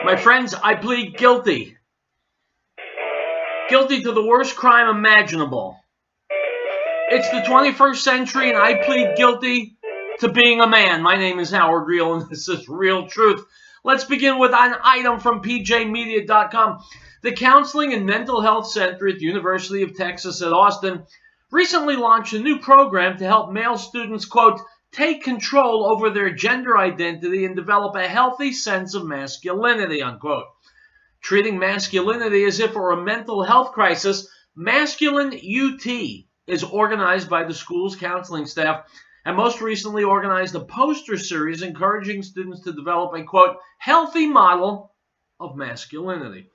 My friends, I plead guilty. Guilty to the worst crime imaginable. It's the 21st century, and I plead guilty to being a man. My name is Howard Riell, and this is Real Truth. Let's begin with an item from pjmedia.com. The Counseling and Mental Health Center at the University of Texas at Austin recently launched a new program to help male students, quote, take control over their gender identity and develop a healthy sense of masculinity, unquote. Treating masculinity as if it were a mental health crisis, Masculine UT is organized by the school's counseling staff and most recently organized a poster series encouraging students to develop a, quote, healthy model of masculinity.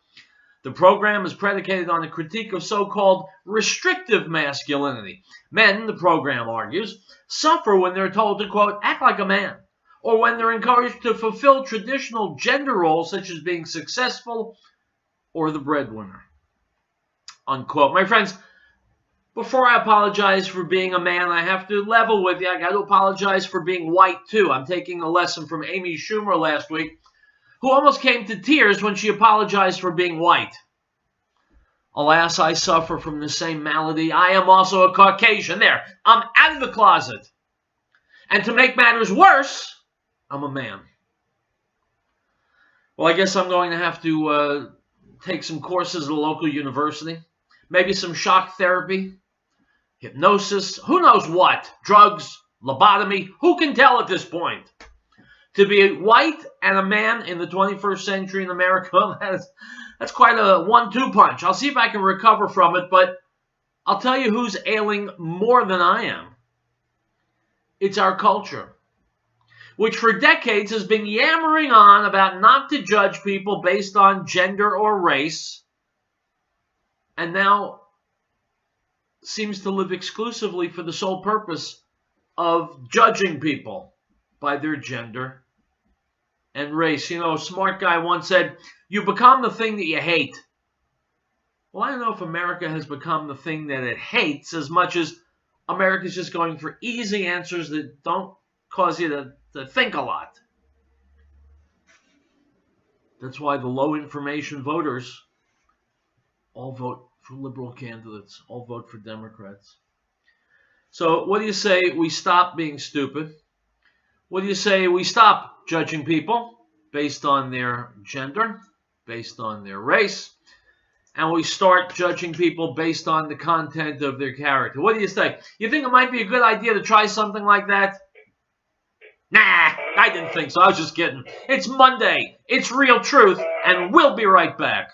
The program is predicated on a critique of so-called restrictive masculinity. Men, the program argues, suffer when they're told to, quote, act like a man, or when they're encouraged to fulfill traditional gender roles such as being successful or the breadwinner, unquote. My friends, before I apologize for being a man, I have to level with you. I got to apologize for being white, too. I'm taking a lesson from Amy Schumer last week, who almost came to tears when she apologized for being white. Alas, I suffer from the same malady. I am also a Caucasian. There, I'm out of the closet. And to make matters worse, I'm a man. Well, I guess I'm going to have to take some courses at a local university. Maybe some shock therapy, hypnosis, who knows what, drugs, lobotomy, who can tell at this point? To be white and a man in the 21st century in America, that's quite a 1-2 punch. I'll see if I can recover from it, but I'll tell you who's ailing more than I am. It's our culture, which for decades has been yammering on about not to judge people based on gender or race, and now seems to live exclusively for the sole purpose of judging people by their gender and race. You know, a smart guy once said, you become the thing that you hate. Well, I don't know if America has become the thing that it hates as much as America's just going for easy answers that don't cause you to think a lot. That's why the low information voters all vote for liberal candidates, all vote for Democrats. So what do you say we stop being stupid? What do you say we stop judging people based on their gender, based on their race, and we start judging people based on the content of their character? What do you say? You think it might be a good idea to try something like that? Nah, I didn't think so. I was just kidding. It's Monday. It's Real Truth, and we'll be right back.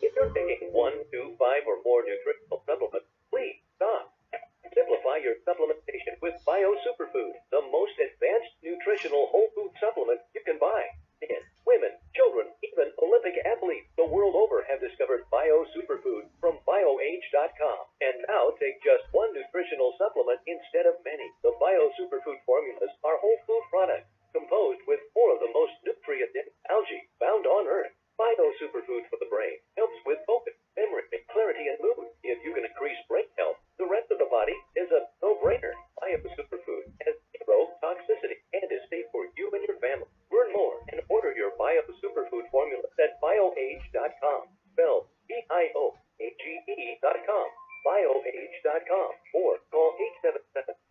If you're taking 1, 2, 5, or more nutritional supplements, please stop. Simplify your supplementation with Bio Superfood, the most advanced nutritional whole food supplement you can buy. Men, women, children, even Olympic athletes the world over have discovered Bio Superfood from BioAge.com. And now take just one nutritional supplement instead of many. The Bio Superfood formulas are whole food products composed with 4 of the most nutrient-dense algae found on Earth. Bio Superfood for the brain helps with focus, memory, clarity, and mood. If you can increase brain health, the rest of the body is a no-brainer. Bio Superfood has 0 toxicity and is safe for you and your family. Learn more and order your Bio Superfood formula at BioAge.com. Spelled BioAge.com. BioAge.com. Or call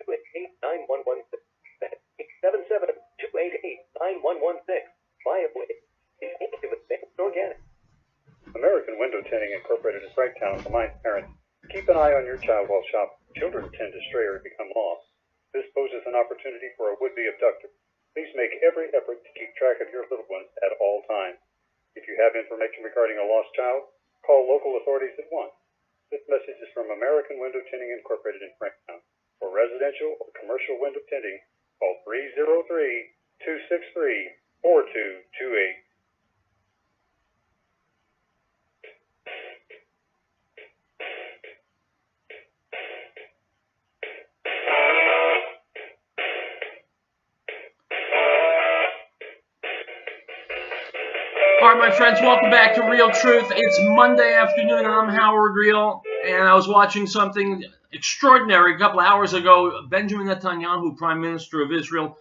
877-288-9116. That's 877-288-9116. BioAge is into advanced organic. American Window Tinting Incorporated in Franktown reminds parents, keep an eye on your child while shopping. Children tend to stray or become lost. This poses an opportunity for a would-be abductor. Please make every effort to keep track of your little ones at all times. If you have information regarding a lost child, call local authorities at once. This message is from American Window Tinting Incorporated in Franktown. For residential or commercial window tinting, call 303-263-4228. All right, my friends, welcome back to Real Truth. It's Monday afternoon. I'm Howard Riell, and I was watching something extraordinary a couple of hours ago. Benjamin Netanyahu, Prime Minister of Israel,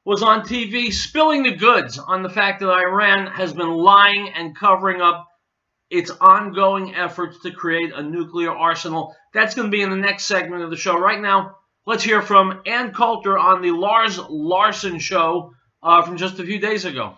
was on TV spilling the goods on the fact that Iran has been lying and covering up its ongoing efforts to create a nuclear arsenal. That's going to be in the next segment of the show. Right now, let's hear from Ann Coulter on the Lars Larson show from just a few days ago.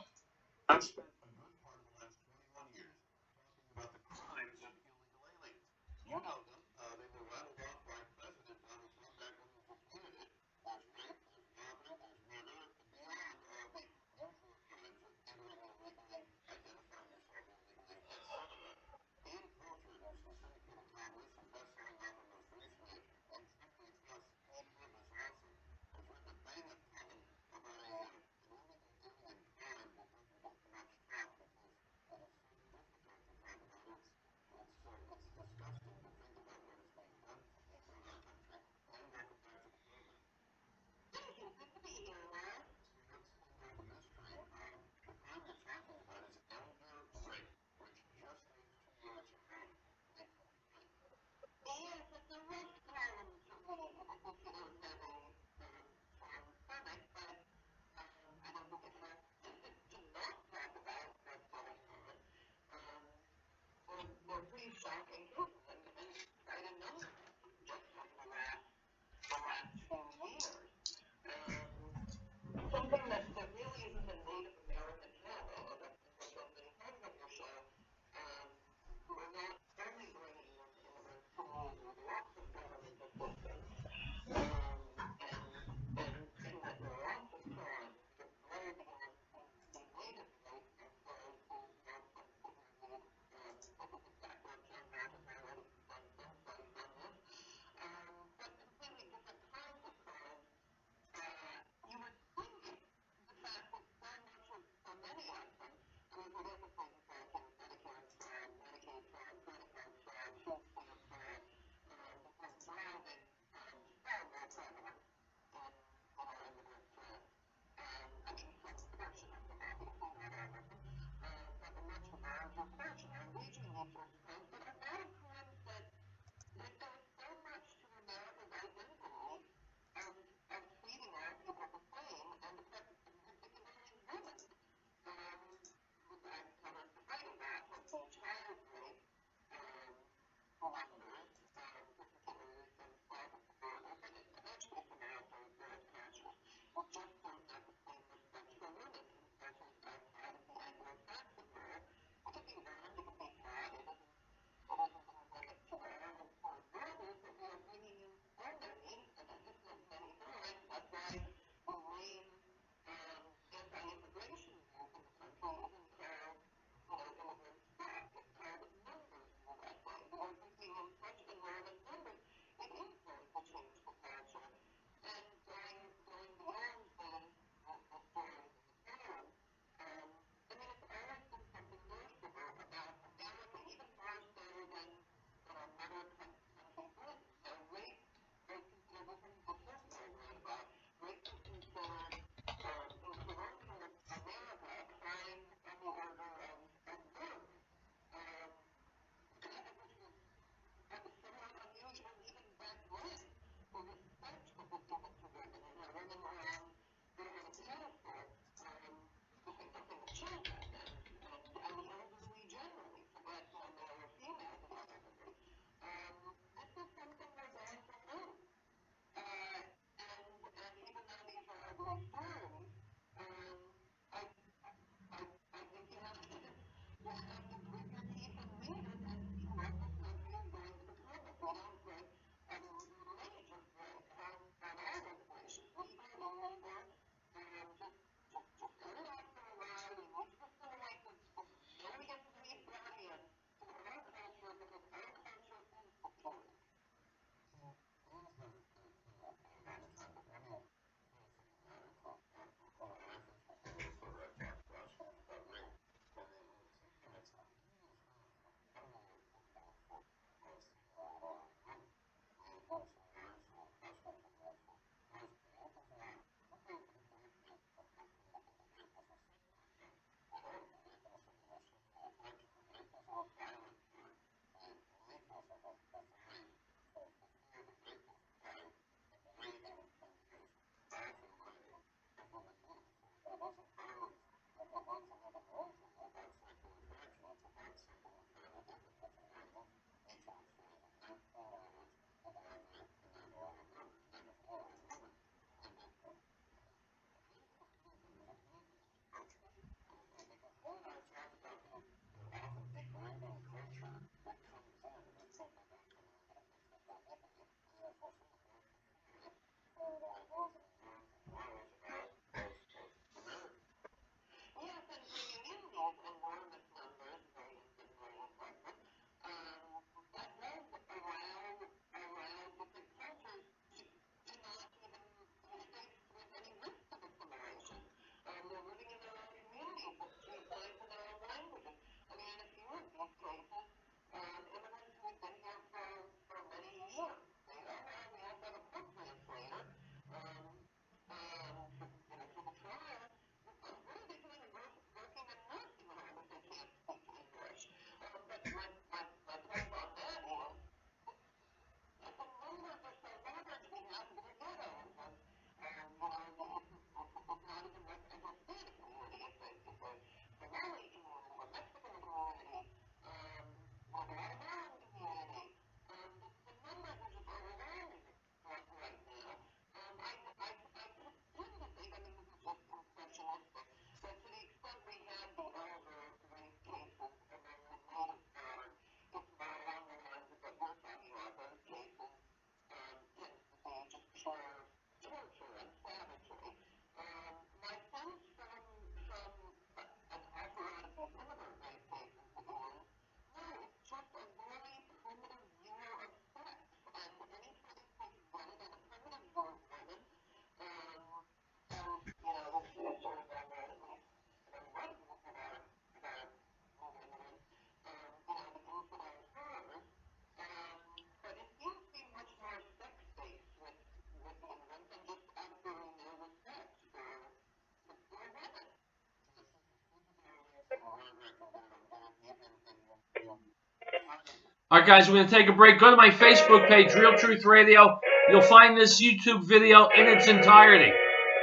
All right, guys, we're going to take a break. Go to my Facebook page, Real Truth Radio. You'll find this YouTube video in its entirety.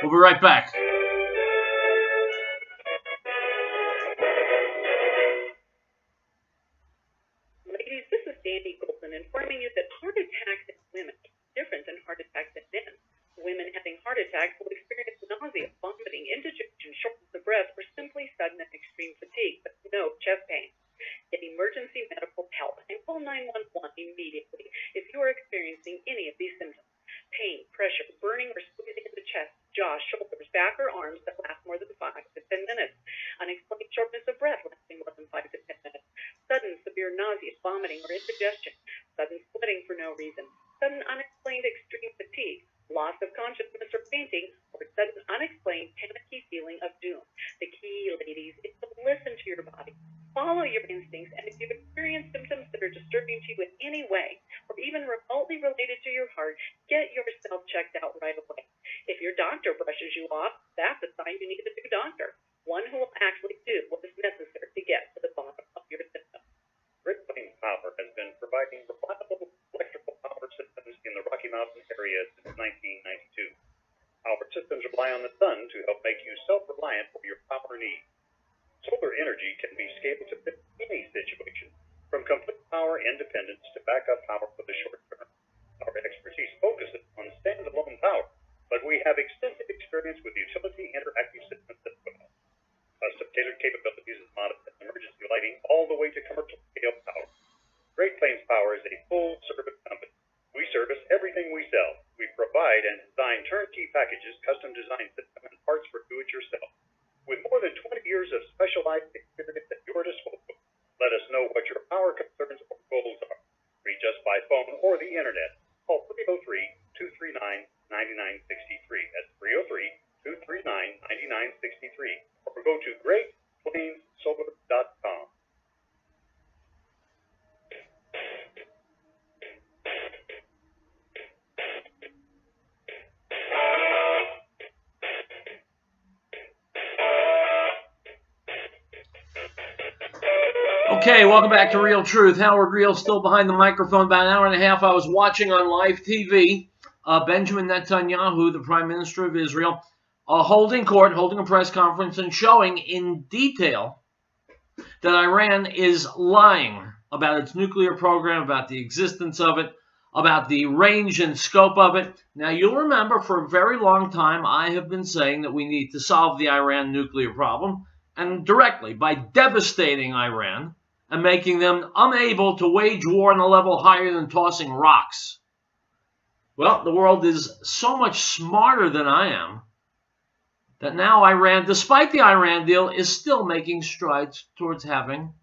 We'll be right back. Ladies, this is Sandy Golden informing you that heart attacks in women are different than heart attacks in men. Women having heart attacks will experience nausea, vomiting, indigestion, shortness of breath, or simply sudden and extreme fatigue, but no chest pain. Get emergency medical help and call 911 immediately if you are experiencing any of these symptoms. Pain, pressure, burning or squeezing in the chest, jaw, shoulders, back, or arms that last more than 5 to 10 minutes. Unexplained shortness of breath lasting more than 5 to 10 minutes. Sudden severe nausea, vomiting, or indigestion. Sudden sweating for no reason. Sudden unexplained extreme fatigue. Loss of consciousness or fainting, or sudden unexplained panicky feeling of doom. The key, ladies, is to listen to your body. Follow your instincts, and if you've experienced symptoms that are disturbing to you in any way, or even remotely related to your heart, get yourself checked out right away. If your doctor brushes you off, that's a sign you need a new doctor, one who will actually do what is necessary to get to the bottom of your symptoms. Riell Power has been providing reliable electrical power systems in the Rocky Mountain area since 1992. Our systems rely on the sun to help make you self-reliant for your power needs. Solar energy can be scaled to fit any situation, from complete power independence to backup power for the short term. Our expertise focuses on standalone power, but we have extensive experience with utility interactive systems as well. Custom-tailored capabilities is modified emergency lighting all the way to commercial scale power. Great Plains Power is a full-service company. We service everything we sell. We provide and design turnkey packages, custom-designed systems, and parts for do-it-yourself. With more than 20 years of specialized experience at your disposal, let us know what your power concerns or goals are. Reach us by phone or the internet. Call 303-239-9963. That's 303-239-9963. Or go to GreatPlainsSolar.com. Okay, welcome back to Real Truth. Howard Riell still behind the microphone. About an hour and a half I was watching on live TV Benjamin Netanyahu, the Prime Minister of Israel, holding a press conference and showing in detail that Iran is lying about its nuclear program, about the existence of it, about the range and scope of it. Now, you'll remember for a very long time I have been saying that we need to solve the Iran nuclear problem, and directly by devastating Iran and making them unable to wage war on a level higher than tossing rocks. Well, the world is so much smarter than I am that now Iran, despite the Iran deal, is still making strides towards having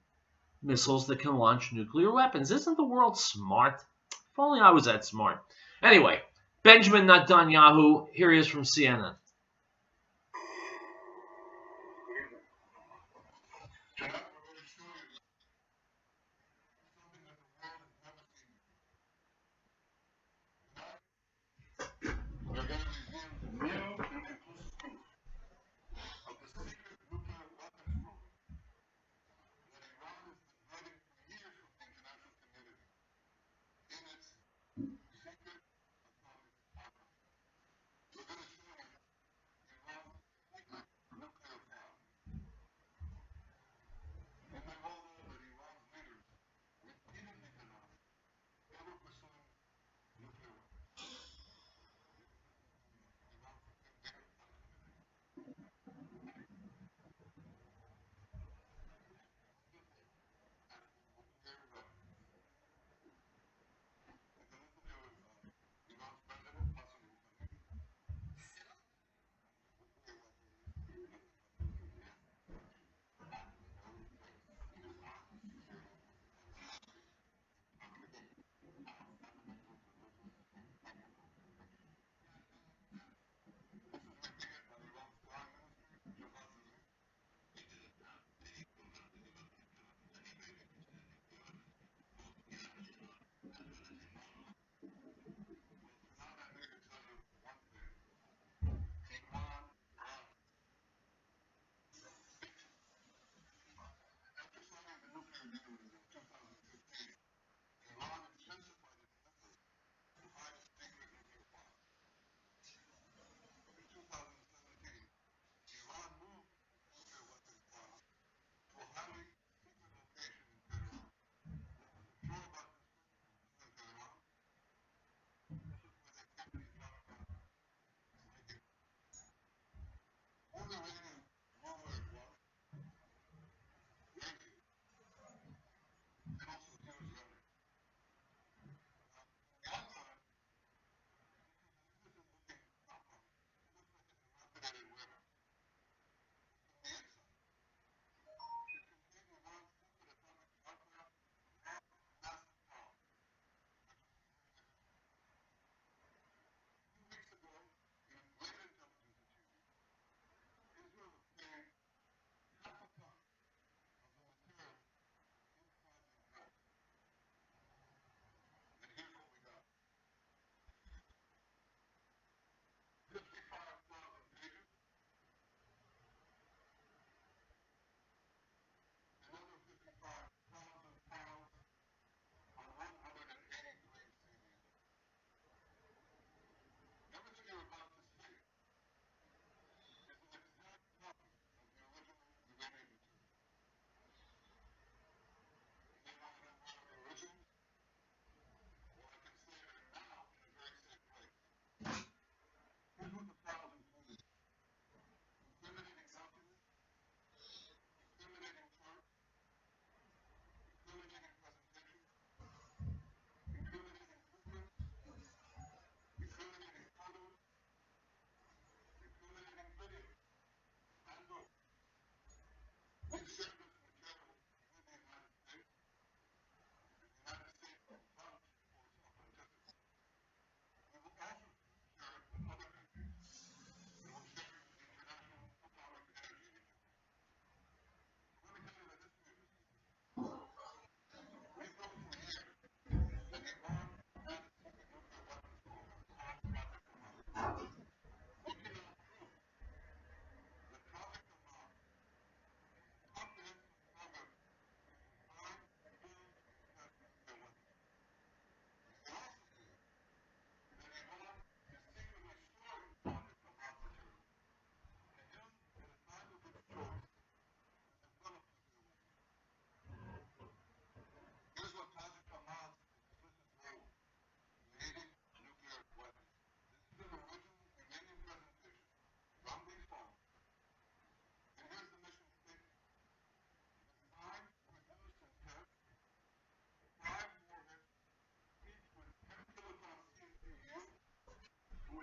missiles that can launch nuclear weapons. Isn't the world smart? If only I was that smart. Anyway, Benjamin Netanyahu, here he is from CNN.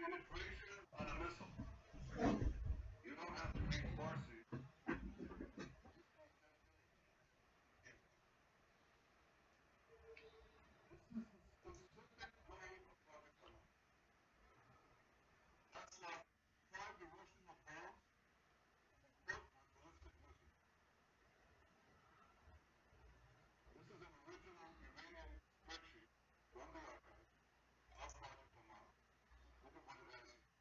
penetration on a missile. You don't have to read Farsi. This is the specific way of Prophet Muhammad. That's like trying the Russian of bombs equipped with ballistic missiles. This is an original Iranian spreadsheet from the archives of Project Hamas. Look at what it has here.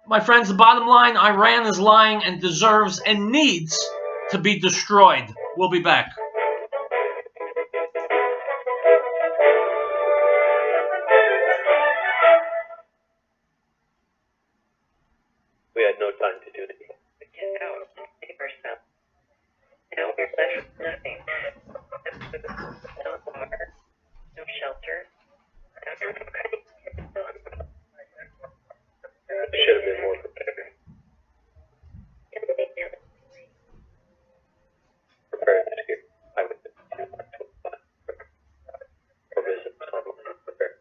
My friends, the bottom line, Iran is lying and deserves and needs to be destroyed. We'll be back. We had no time to do anything. We get out and save ourselves. Now we're left with nothing. No water, no shelter. We should have been more prepared. Preparedness here. I would do or visit online. Prepared.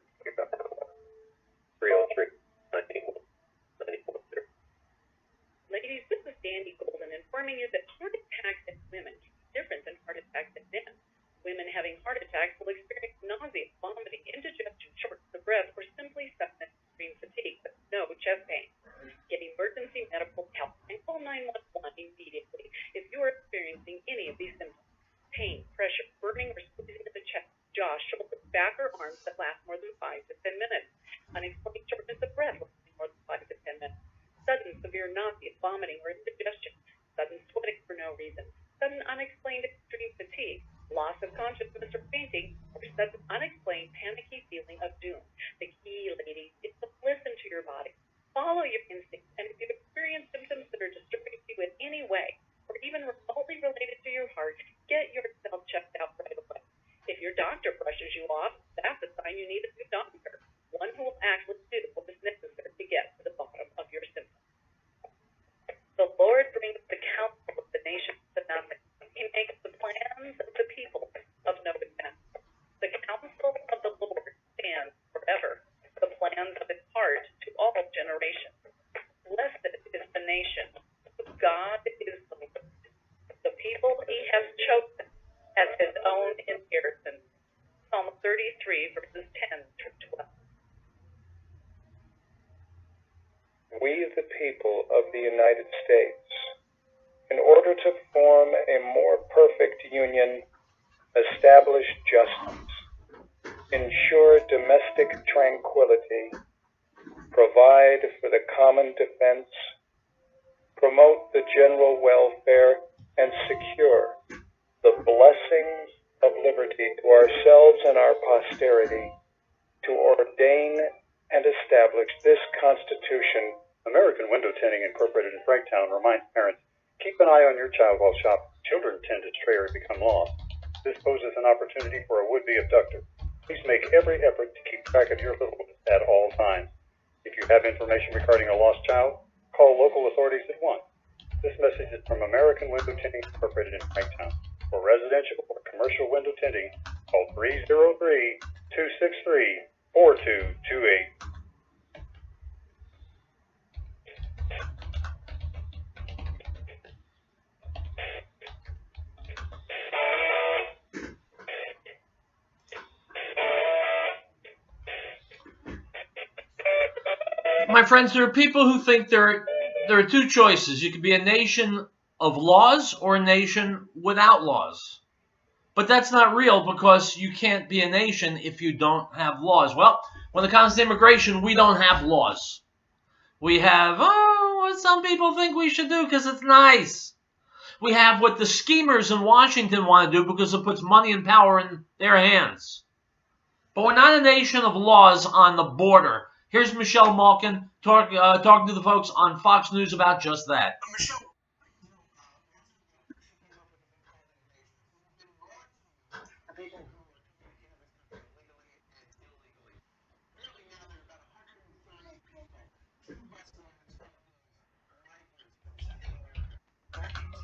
303 1994. Ladies, this is Dandy Golden informing you that heart attacks in women can be different than heart attacks in men. Women having heart attacks will experience nausea, vomiting, indigestion, shortness of breath, or simply sudden extreme fatigue, but no chest pain. Get emergency medical help and call 911 immediately if you are experiencing any of these symptoms. Pain, pressure, burning or squeezing of the chest, jaw, shoulder, back, or arms that last more than 5 to 10 minutes. Unexplained shortness of breath lasting more than 5 to 10 minutes. Sudden severe nausea, vomiting, or indigestion. Sudden sweating for no reason. Sudden unexplained extreme fatigue. Loss of consciousness or fainting, or sudden unexplained panicky feeling of doom. The key, ladies, is to listen to your body. Follow your instincts, and if you experience symptoms that are disturbing you in any way, or even remotely related to your heart, get yourself checked out right away. If your doctor brushes you off, that's a sign you need a new doctor, one who will actually do what is necessary to get to the bottom of your symptoms. The Lord brings the counsel of the nations to nothing. He makes the plans of the people of no defense. The counsel of the Lord stands forever, the plans of his heart to all generations. Blessed is the nation whose God is the Lord, the people he has chosen as his own inheritance. Psalm 33, verses 10 through 12. We, the people of the United States, in order to form a more perfect union, establish justice, ensure domestic tranquility, provide for the common defense, promote the general welfare, and secure the blessings of liberty to ourselves and our posterity, to ordain and establish this Constitution. American Window Tinting Incorporated in Franktown reminds parents, keep an eye on your child while shopping. Children tend to stray or become lost. This poses an opportunity for a would-be abductor. Please make every effort to keep track of your little ones at all times. If you have information regarding a lost child, call local authorities at once. This message is from American Window Tinting Incorporated in Franktown. For residential or commercial window tinting, call 303-263-4228. My friends, there are people who think there are two choices. You can be a nation of laws or a nation without laws. But that's not real, because you can't be a nation if you don't have laws. Well, when it comes to immigration, we don't have laws. We have, what some people think we should do because it's nice. We have what the schemers in Washington want to do because it puts money and power in their hands. But we're not a nation of laws on the border. Here's Michelle Malkin talking to the folks on Fox News about just that. Michelle, people who are taking cannabis legally and illegally. Really now there are about 130 people, two Westerners, rifles from Tijuana, Mexico.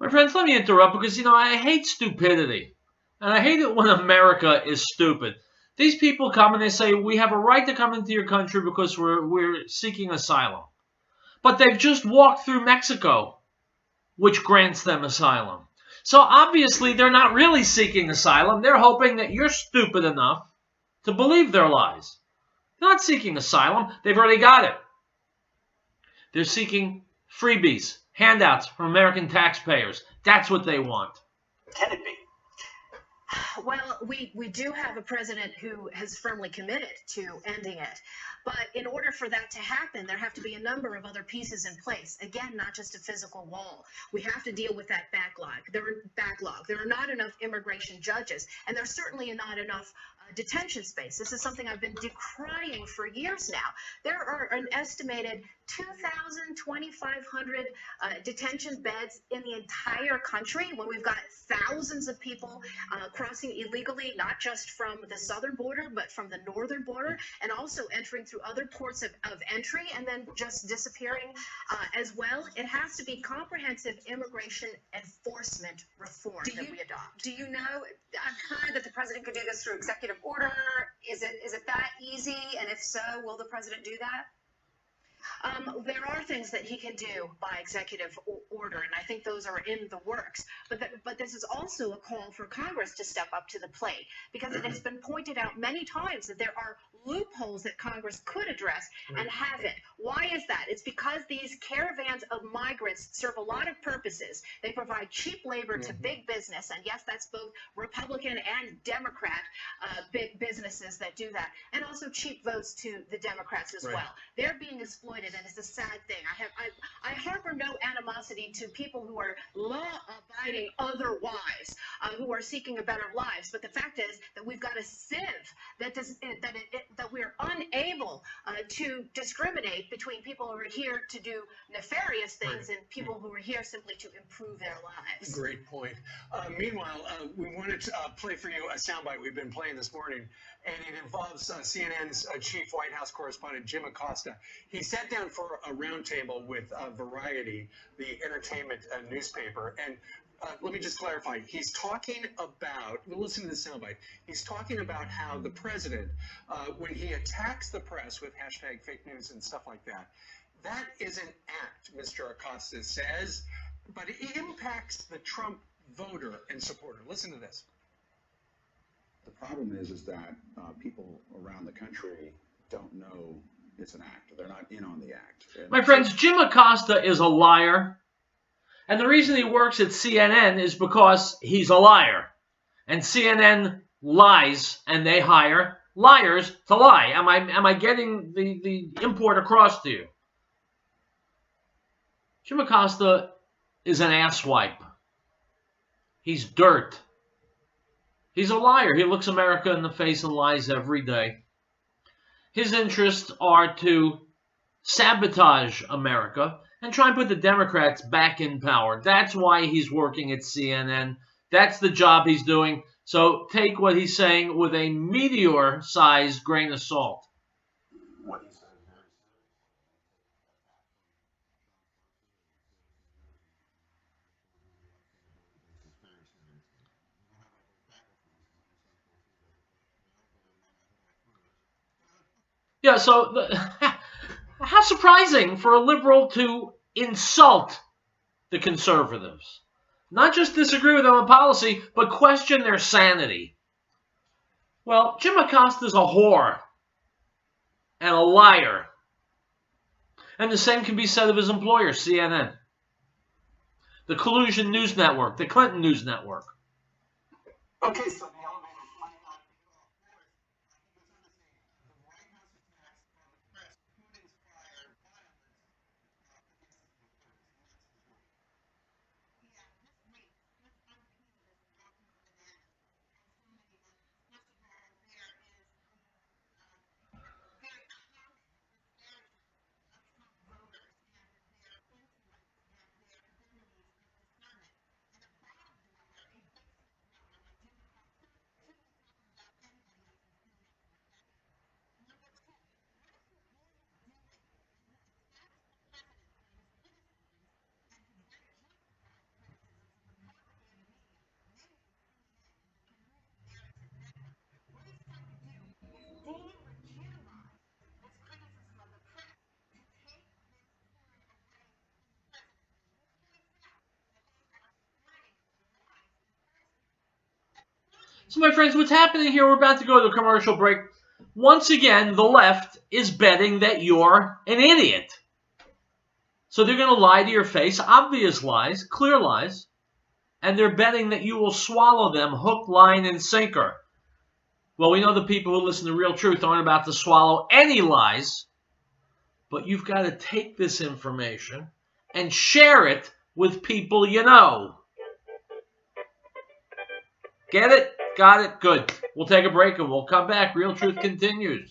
My friends, let me interrupt because, I hate stupidity. And I hate it when America is stupid. These people come and they say, we have a right to come into your country because we're seeking asylum. But they've just walked through Mexico, which grants them asylum. So obviously they're not really seeking asylum. They're hoping that you're stupid enough to believe their lies. They're not seeking asylum. They've already got it. They're seeking freebies, handouts from American taxpayers. That's what they want. Can it be? Well, we do have a president who has firmly committed to ending it. But in order for that to happen, there have to be a number of other pieces in place. Again, not just a physical wall. We have to deal with that backlog. There are not enough immigration judges, and there's certainly not enough detention space. This is something I've been decrying for years now. There are an estimated 2,000, 2,500 detention beds in the entire country when we've got thousands of people crossing illegally, not just from the southern border, but from the northern border, and also entering through other ports of entry and then just disappearing as well. It has to be comprehensive immigration enforcement reform that we adopt. Do you know, I've heard that the president could do this through executive order. Is it that easy? And if so, will the president do that? There are things that he can do by executive order, and I think those are in the works. But this is also a call for Congress to step up to the plate, because it has been pointed out many times that there are loopholes that Congress could address and haven't. Why is that? It's because these caravans of migrants serve a lot of purposes. They provide cheap labor to big business, and yes, that's both Republican and Democrat big businesses that do that, and also cheap votes to the Democrats as well. They're being exploited, and it's a sad thing. I harbor no animosity to people who are law-abiding otherwise, who are seeking a better lives. But the fact is that we've got a sieve that we're unable to discriminate between people who are here to do nefarious things and people who are here simply to improve their lives. Great point. Meanwhile, we wanted to play for you a soundbite we've been playing this morning, and it involves CNN's chief White House correspondent, Jim Acosta. He sat down for a roundtable with Variety, the entertainment newspaper, and let me just clarify. He's talking about, listen to the soundbite, he's talking about how the president, when he attacks the press with hashtag fake news and stuff like that, that is an act, Mr. Acosta says, but it impacts the Trump voter and supporter. Listen to this. The problem is that people around the country don't know it's an act. They're not in on the act. And my friends, Jim Acosta is a liar. And the reason he works at CNN is because he's a liar. And CNN lies, and they hire liars to lie. Am I getting the import across to you? Jim Acosta is an asswipe. He's dirt. He's a liar. He looks America in the face and lies every day. His interests are to sabotage America and try and put the Democrats back in power. That's why he's working at CNN. That's the job he's doing. So take what he's saying with a meteor-sized grain of salt. what he said is very Yeah, so how surprising for a liberal to insult the conservatives. Not just disagree with them on policy, but question their sanity. Well, Jim Acosta's a whore and a liar. And the same can be said of his employer, CNN. The Collusion News Network, the Clinton News Network. Okay, so the elevator might not be off. The White House attacks on the press could inspire violence against the conservatives. Yeah, this week, this unrepeated is walking on bananas. And so many of them. First of all, there is very close disparity of Trump voters and their influence and their abilities of discernment. And the bottom border, a basic number like Jim Acosta So, my friends, what's happening here, we're about to go to a commercial break. Once again, the left is betting that you're an idiot. So they're going to lie to your face, obvious lies, clear lies, and they're betting that you will swallow them hook, line, and sinker. Well, we know the people who listen to Real Truth aren't about to swallow any lies, but you've got to take this information and share it with people you know. Get it? Got it? Good. We'll take a break and we'll come back. Real Truth continues.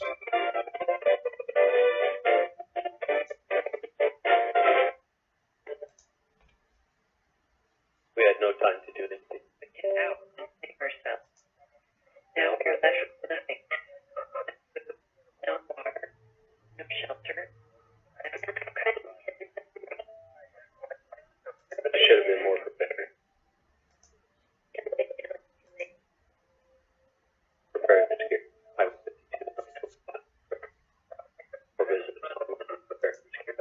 We had no time to do this. Get out. Take ourselves. Now we're left with nothing. No water. No shelter. I should have been more prepared. Preparedness gear. I was 52. For visitors online, preparedness gear.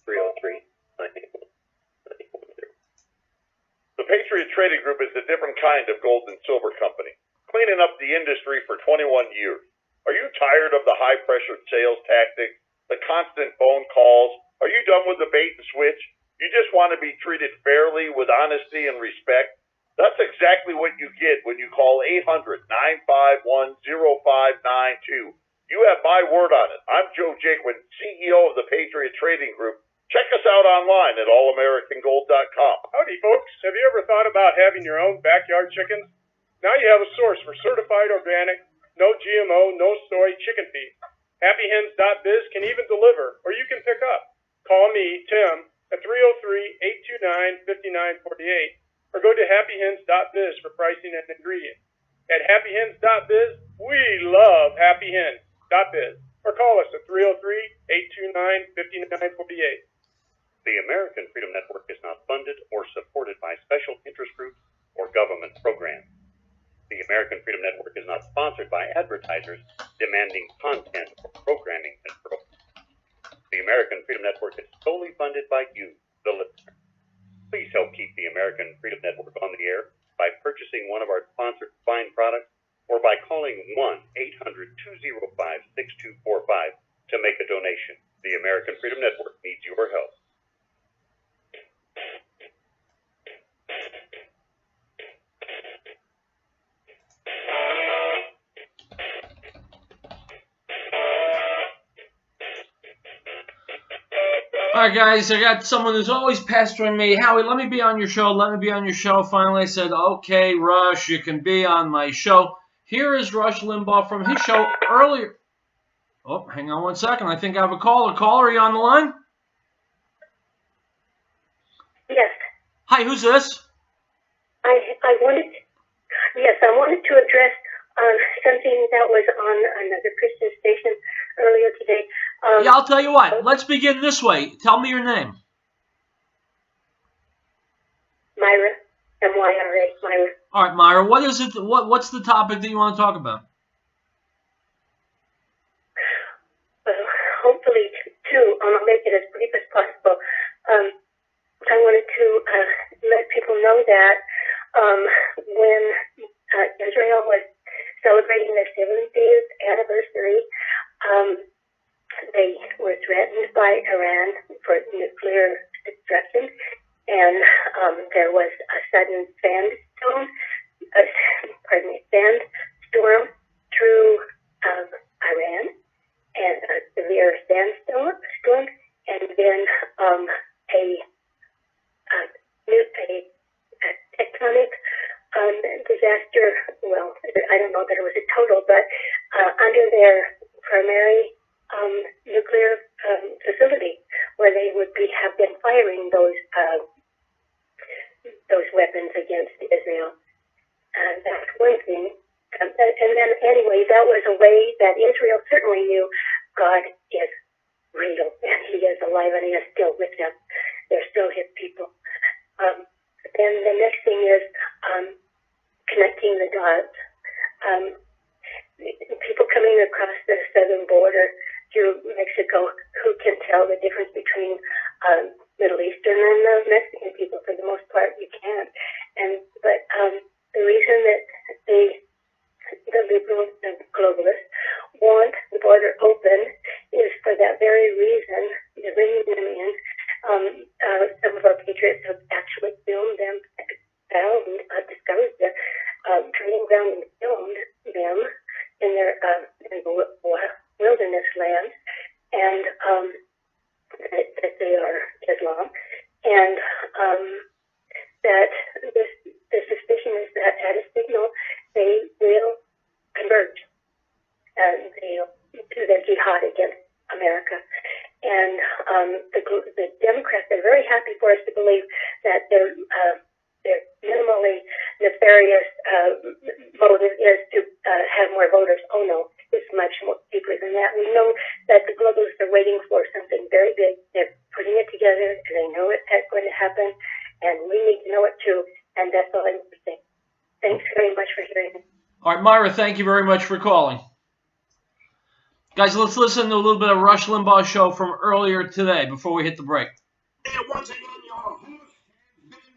303 981 910. The Patriot Trading Group is a different kind of gold and silver company, cleaning up the industry for 21 years. Are you tired of the high-pressure sales tactics, the constant phone calls? Are you done with the bait and switch? You just want to be treated fairly with honesty and respect? That's exactly what you get when you call 800-951-0592. You have my word on it. I'm Joe Jaquin, CEO of the Patriot Trading Group. Check us out online at allamericangold.com. Howdy, folks. Have you ever thought about having your own backyard chickens? Now you have a source for certified organic, no GMO, no soy chicken feed. HappyHens.biz can even deliver, or you can pick up. Call me, Tim, at 303-829-5948, or go to happyhens.biz for pricing and ingredients. At happyhens.biz, we love happyhens.biz, or call us at 303-829-5948. The American Freedom Network is not funded or supported by special interest groups or government programs. The American Freedom Network is not sponsored by advertisers demanding content or programming control. The American Freedom Network is solely funded by you, the listener. Please help keep the American Freedom Network on the air by purchasing one of our sponsored fine products or by calling 1-800-205-6245 to make a donation. The American Freedom Network needs your help. All right, guys, I got someone who's always pestering me. Howie, let me be on your show. Let me be on your show. Finally, I said, okay, Rush, you can be on my show. Here is Rush Limbaugh from his show earlier. Oh, hang on one second. I think I have a caller. Caller, are you on the line? Yes. Hi, who's this? I wanted to address something that was on another Christian station earlier today. Yeah, I'll tell you what. Let's begin this way. Tell me your name. Myra, M-Y-R-A, Myra. All right, Myra. What is it? What's the topic that you want to talk about? Well, hopefully, I'll make it as brief as possible. I wanted to let people know that when Israel was celebrating their 70th anniversary, they were threatened by Iran for nuclear destruction, and there was a sudden sandstorm through Iran, and a severe sandstorm, and then a tectonic disaster. Well, I don't know that it was a total, but under their primary nuclear facility, where they would have been firing those weapons against Israel. That's one thing. And then anyway, that was a way that Israel certainly knew God is real, and He is alive, and He is still with them. They're still His people. And the next thing is connecting the dots. People coming across the southern border to Mexico who can tell the difference between Middle Eastern and Mexican people. For the most part, you can't. But the reason that around and filmed them in their in the wilderness land, and that they are Islam, and that the suspicion is that at a signal they will converge and they'll do their jihad against America. And the Democrats are very happy for us to believe that their minimally nefarious motive is to have more voters. Oh no, it's much more deeper than that. We know that the globalists are waiting for something very big. They're putting it together, and they know it's going to happen, and we need to know it too. And that's all I'm saying. Thanks very much for hearing me. All right, Myra, thank you very much for calling. Guys, let's listen to a little bit of Rush Limbaugh's show from earlier today before we hit the break. And once again, your host has been completely,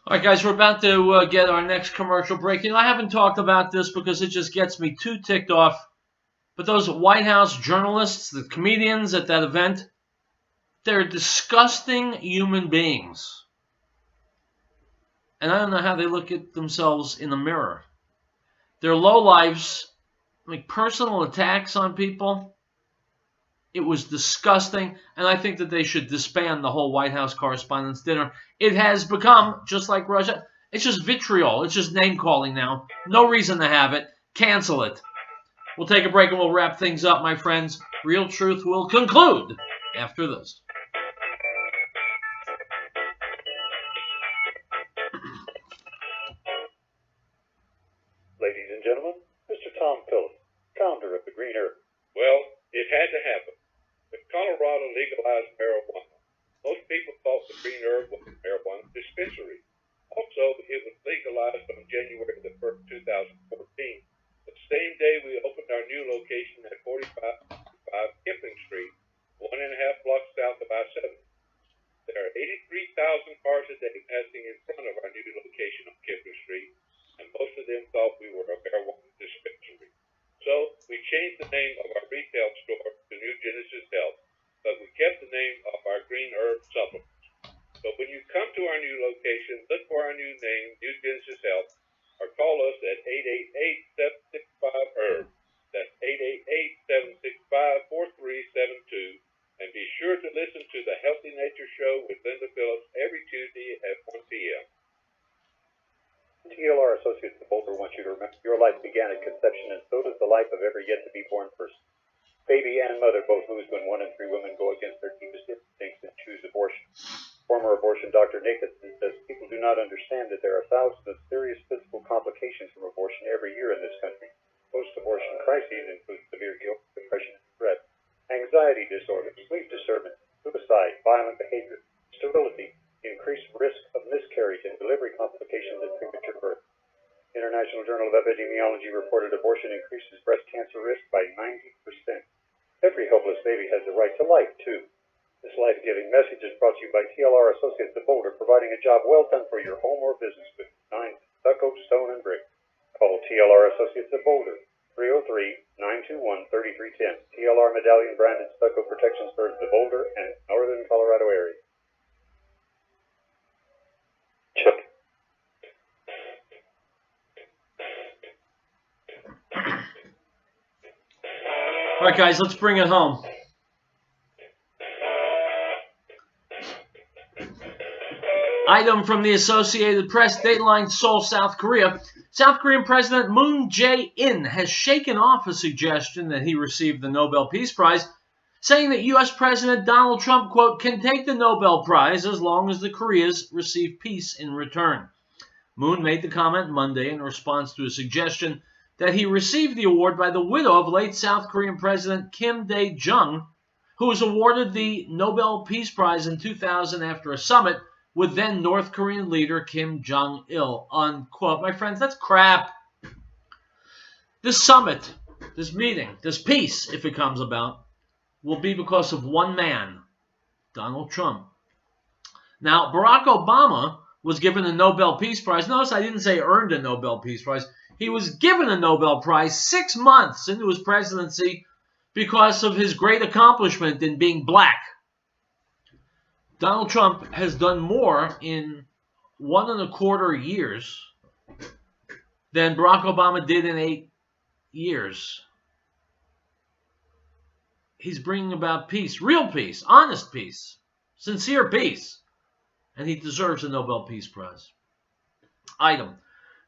All right, guys, we're about to get our next commercial break. You know, I haven't talked about this because it just gets me too ticked off. But those White House journalists, the comedians at that event, they're disgusting human beings. And I don't know how they look at themselves in the mirror. They're lowlifes like personal attacks on people. It was disgusting, and I think that they should disband the whole White House Correspondents' Dinner. It has become, just like Russia, it's just vitriol. It's just name-calling now. No reason to have it. Cancel it. We'll take a break and we'll wrap things up, my friends. Real Truth will conclude after this. Ladies and gentlemen, Mr. Tom Phillips, founder of the Green Earth. Well, it had to happen. When Colorado legalized marijuana, most people thought the Green Herb was a marijuana dispensary. Also, it was legalized on January the 1st, 2014. The same day we opened our new location at 45 Kipling Street, 1.5 blocks south of I-70. There are 83,000 cars a day passing in front of our new location on Kipling Street, and most of them thought we were a marijuana dispensary. So we changed the name of our retail store to New Genesis Health, but we kept the name of our Green Herb Supplements. So when you come to our new location, look for our new name, New Genesis Health, or call us at 888-765-HERB. That's 888-765-4372. And be sure to listen to the Healthy Nature Show with Linda Phillips every Tuesday at 1 p.m. TLR Associates of Boulder wants you to remember your life began at conception, and so does the life of every yet-to-be-born person. Baby and mother both lose when 1 in 3 women go against their deepest instincts and choose abortion. Former abortion doctor Nathanson says people do not understand that there are thousands of serious physical complications from abortion every year in this country. Post-abortion crises include severe guilt, depression, stress, anxiety disorders, sleep disturbance, suicide, violent behavior, sterility, increased risk of miscarriage and delivery complications and premature birth. International Journal of Epidemiology reported abortion increases breast cancer risk by 90%. Every helpless baby has the right to life, too. This life-giving message is brought to you by TLR Associates of Boulder, providing a job well done for your home or business with design, stucco, stone, and brick. Call TLR Associates of Boulder, 303-921-3310. TLR Medallion branded stucco protection serves the Boulder and northern Colorado area. Chip. All right, guys, let's bring it home. Item from the Associated Press, Dateline, Seoul, South Korea. South Korean President Moon Jae-in has shaken off a suggestion that he received the Nobel Peace Prize, saying that U.S. President Donald Trump, quote, can take the Nobel Prize as long as the Koreas receive peace in return. Moon made the comment Monday in response to a suggestion that he received the award by the widow of late South Korean President Kim Dae-jung, who was awarded the Nobel Peace Prize in 2000 after a summit with then North Korean leader Kim Jong-il, unquote. My friends, that's crap. This summit, this meeting, this peace, if it comes about, will be because of one man, Donald Trump. Now, Barack Obama was given a Nobel Peace Prize. Notice I didn't say earned a Nobel Peace Prize. He was given a Nobel Prize 6 months into his presidency because of his great accomplishment in being black. Donald Trump has done more in 1.25 years than Barack Obama did in 8 years. He's bringing about peace, real peace, honest peace, sincere peace, and he deserves a Nobel Peace Prize. Item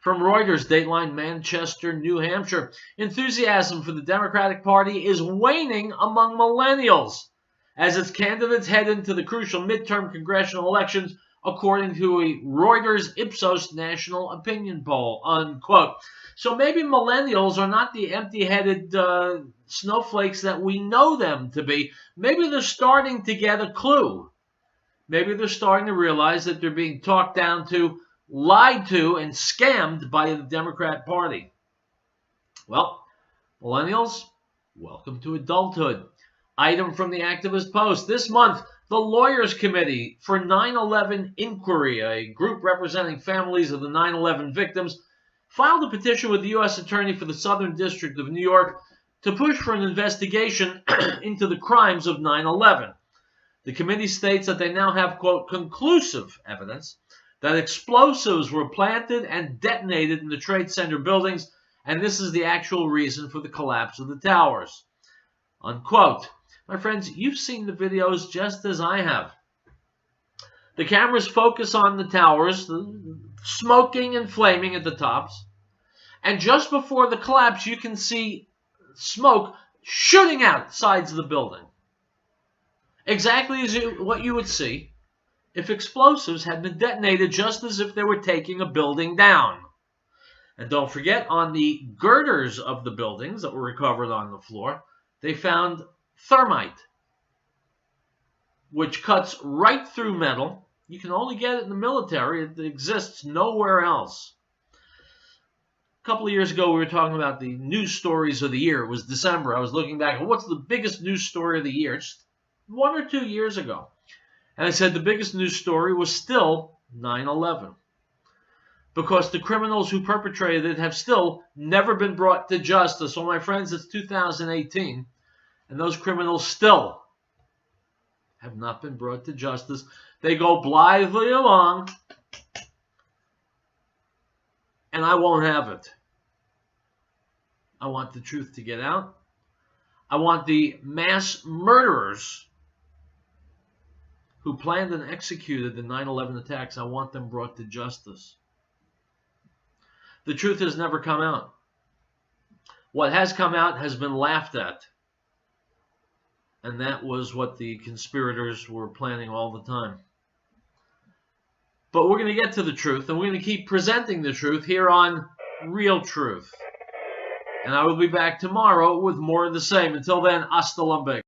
from Reuters, Dateline, Manchester, New Hampshire. Enthusiasm for the Democratic Party is waning among millennials as its candidates head into the crucial midterm congressional elections, according to a Reuters Ipsos national opinion poll, unquote. So maybe millennials are not the empty-headed snowflakes that we know them to be. Maybe they're starting to get a clue. Maybe they're starting to realize that they're being talked down to, lied to, and scammed by the Democrat Party. Well, millennials, welcome to adulthood. Item from the Activist Post. This month, the Lawyers Committee for 9/11 Inquiry, a group representing families of the 9/11 victims, filed a petition with the U.S. Attorney for the Southern District of New York to push for an investigation into the crimes of 9/11. The committee states that they now have, quote, conclusive evidence that explosives were planted and detonated in the Trade Center buildings and this is the actual reason for the collapse of the towers. Unquote. My friends, you've seen the videos just as I have. The cameras focus on the towers, smoking and flaming at the tops. And just before the collapse, you can see smoke shooting out sides of the building. Exactly as what you would see if explosives had been detonated, just as if they were taking a building down. And don't forget, on the girders of the buildings that were recovered on the floor, they found thermite, which cuts right through metal. You can only get it in the military. It exists nowhere else. A couple of years ago, we were talking about the news stories of the year. It was December. I was looking back at what's the biggest news story of the year, just 1 or 2 years ago. And I said the biggest news story was still 9/11. Because the criminals who perpetrated it have still never been brought to justice. So, my friends, it's 2018, and those criminals still have not been brought to justice. They go blithely along, and I won't have it. I want the truth to get out. I want the mass murderers who planned and executed the 9/11 attacks, I want them brought to justice. The truth has never come out. What has come out has been laughed at. And that was what the conspirators were planning all the time. But we're going to get to the truth, and we're going to keep presenting the truth here on Real Truth. And I will be back tomorrow with more of the same. Until then, hasta luego.